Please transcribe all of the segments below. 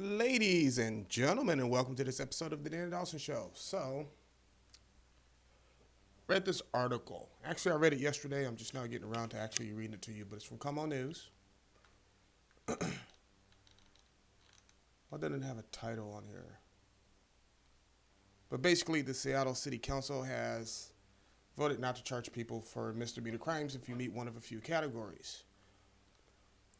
Ladies and gentlemen, and welcome to this episode of the Dan Dawson Show. So, read this article. Actually, I read it yesterday. I'm just now getting around to actually reading it to you, but it's from Come On News. Why doesn't it have a title on here? But basically, the Seattle City Council has voted not to charge people for misdemeanor crimes if you meet one of a few categories.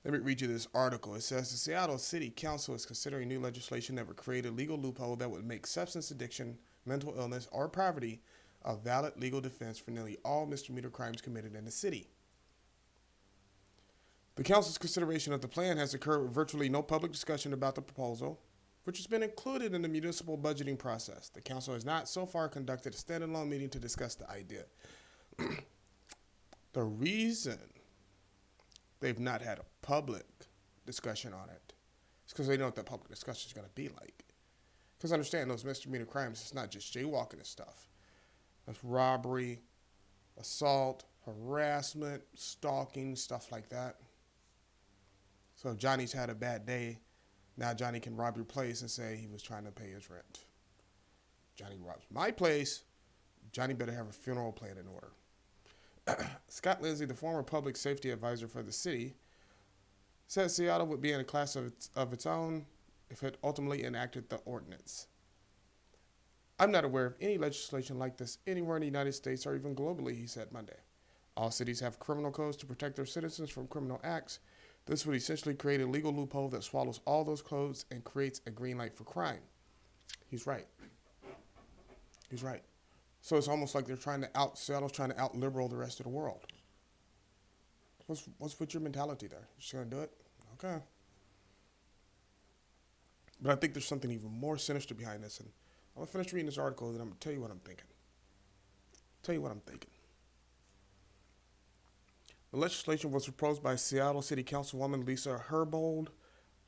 Let me read you this article. It says the Seattle City Council is considering new legislation that would create a legal loophole that would make substance addiction, mental illness, or poverty a valid legal defense for nearly all misdemeanor crimes committed in the city. The council's consideration of the plan has occurred with virtually no public discussion about the proposal, which has been included in the municipal budgeting process. The council has not so far conducted a standalone meeting to discuss the idea. The reason they've not had a public discussion on it is because they know what that public discussion is going to be like. Because understand, those misdemeanor crimes, it's not just jaywalking and stuff. It's robbery, assault, harassment, stalking, stuff like that. So if Johnny's had a bad day, now Johnny can rob your place and say he was trying to pay his rent. Johnny robs my place, Johnny better have a funeral plan in order. Scott Lindsay, the former public safety advisor for the city, said Seattle would be in a class of its own if it ultimately enacted the ordinance. I'm not aware of any legislation like this anywhere in the United States or even globally, he said Monday. All cities have criminal codes to protect their citizens from criminal acts. This would essentially create a legal loophole that swallows all those codes and creates a green light for crime. He's right. He's right. So it's almost like Seattle's trying to out-liberal the rest of the world. What's with your mentality there? You just going to do it? Okay. But I think there's something even more sinister behind this. And I'm going to finish reading this article, and I'm going to tell you what I'm thinking. The legislation was proposed by Seattle City Councilwoman Lisa Herbold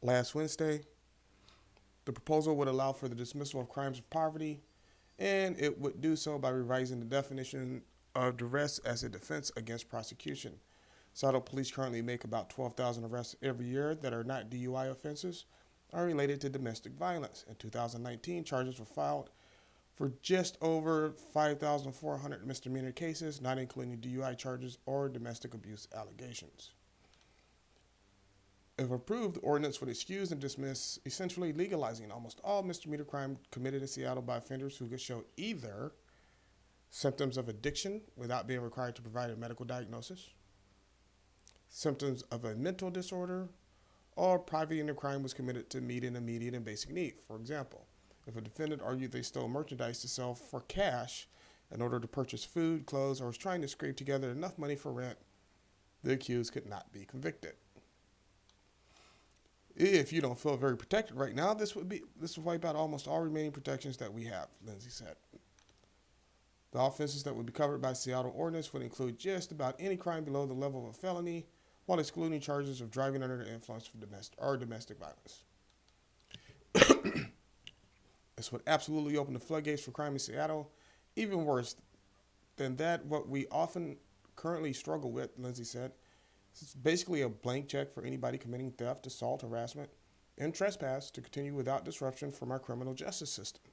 last Wednesday. The proposal would allow for the dismissal of crimes of poverty, and it would do so by revising the definition of duress as a defense against prosecution. Seattle police currently make about 12,000 arrests every year that are not DUI offenses or related to domestic violence. In 2019, charges were filed for just over 5,400 misdemeanor cases, not including DUI charges or domestic abuse allegations. If approved, the ordinance would excuse and dismiss, essentially legalizing almost all misdemeanor crime committed in Seattle by offenders who could show either symptoms of addiction without being required to provide a medical diagnosis, symptoms of a mental disorder, or poverty in the crime was committed to meet an immediate and basic need. For example, if a defendant argued they stole merchandise to sell for cash in order to purchase food, clothes, or was trying to scrape together enough money for rent, the accused could not be convicted. If you don't feel very protected right now, this would wipe out almost all remaining protections that we have, Lindsay said. The offenses that would be covered by Seattle ordinance would include just about any crime below the level of a felony, while excluding charges of driving under the influence of domestic violence. This would absolutely open the floodgates for crime in Seattle. Even worse than that, what we often currently struggle with, Lindsay said, it's basically a blank check for anybody committing theft, assault, harassment, and trespass to continue without disruption from our criminal justice system.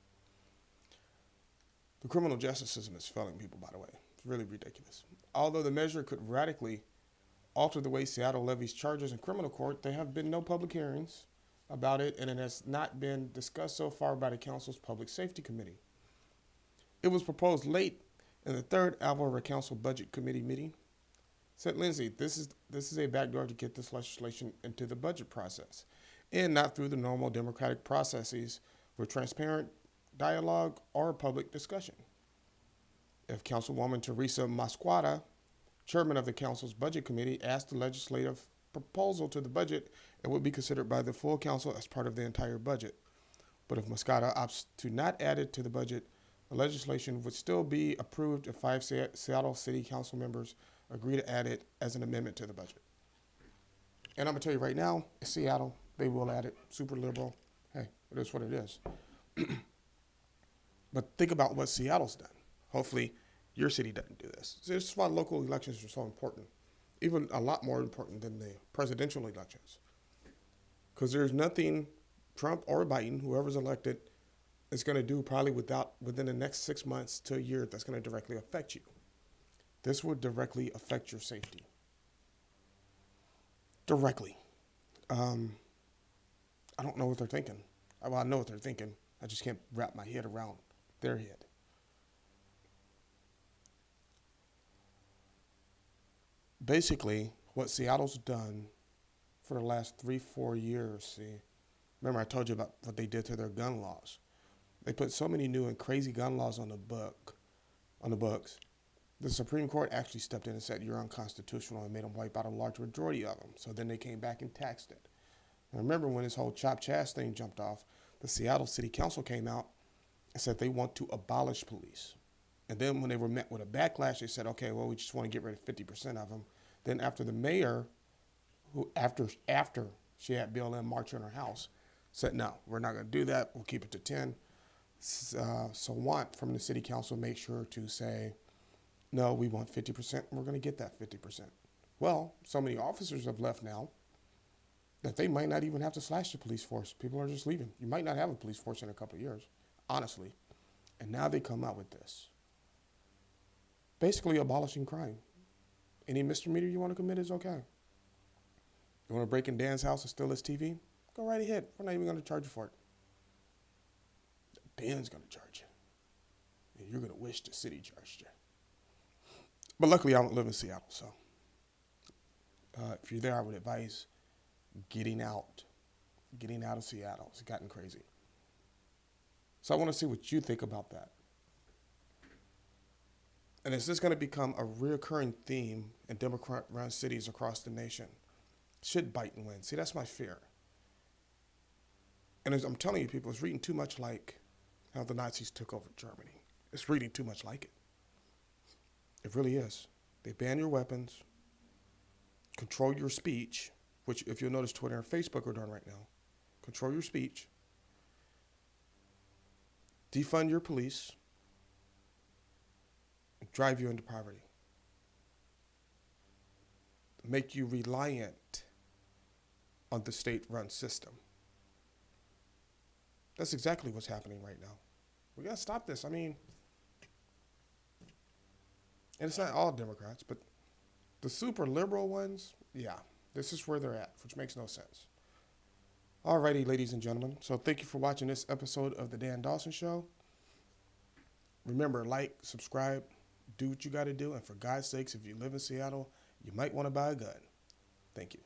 The criminal justice system is failing people, by the way. It's really ridiculous. Although the measure could radically alter the way Seattle levies charges in criminal court, there have been no public hearings about it, and it has not been discussed so far by the council's public safety committee. It was proposed late in the third Alvaro Council Budget Committee meeting. Said Lindsay, this is a backdoor to get this legislation into the budget process, and not through the normal democratic processes for transparent dialogue or public discussion. If Councilwoman Teresa Masquada, chairman of the council's budget committee, asked the legislative proposal to the budget, it would be considered by the full council as part of the entire budget. But if Mascata opts to not add it to the budget, the legislation would still be approved if 5 Seattle City Council members agree to add it as an amendment to the budget. And I'm going to tell you right now, in Seattle, they will add it. Super liberal. Hey, it is what it is. But think about what Seattle's done. Hopefully, your city doesn't do this. This is why local elections are so important. Even a lot more important than the presidential elections. Because there's nothing Trump or Biden, whoever's elected, is going to do probably within the next 6 months to a year that's going to directly affect you. This will directly affect your safety. Directly. Um, I don't know what they're thinking. Well, I know what they're thinking. I just can't wrap my head around their head. Basically, what Seattle's done for the last 3-4 years, remember I told you about what they did to their gun laws. They put so many new and crazy gun laws on the books. The Supreme Court actually stepped in and said you're unconstitutional and made them wipe out a large majority of them. So then they came back and taxed it. And remember when this whole Chop Chas thing jumped off, the Seattle City Council came out and said they want to abolish police. And then when they were met with a backlash, they said, okay, well, we just want to get rid of 50% of them. Then after the mayor, who after she had BLM march in her house, said, no, we're not going to do that. We'll keep it to 10. Sawant from the city council made sure to say, no, we want 50%, and we're going to get that 50%. Well, so many officers have left now that they might not even have to slash the police force. People are just leaving. You might not have a police force in a couple of years, honestly. And now they come out with this. Basically abolishing crime. Any misdemeanor you want to commit is okay. You want to break in Dan's house and steal his TV? Go right ahead. We're not even going to charge you for it. Dan's going to charge you. And you're going to wish the city charged you. But luckily, I don't live in Seattle, so if you're there, I would advise getting out of Seattle. It's gotten crazy. So I want to see what you think about that. And is this going to become a recurring theme in Democrat-run cities across the nation? Should Biden win? See, that's my fear. And as I'm telling you, people, it's reading too much like how the Nazis took over Germany. It's reading too much like it. It really is. They ban your weapons, control your speech, which if you'll notice Twitter and Facebook are doing right now. Control your speech, defund your police, and drive you into poverty. Make you reliant on the state-run system. That's exactly what's happening right now. We got to stop this. I mean, and it's not all Democrats, but the super liberal ones, yeah, this is where they're at, which makes no sense. Alrighty, ladies and gentlemen. So thank you for watching this episode of The Dan Dawson Show. Remember, like, subscribe, do what you got to do. And for God's sakes, if you live in Seattle, you might want to buy a gun. Thank you.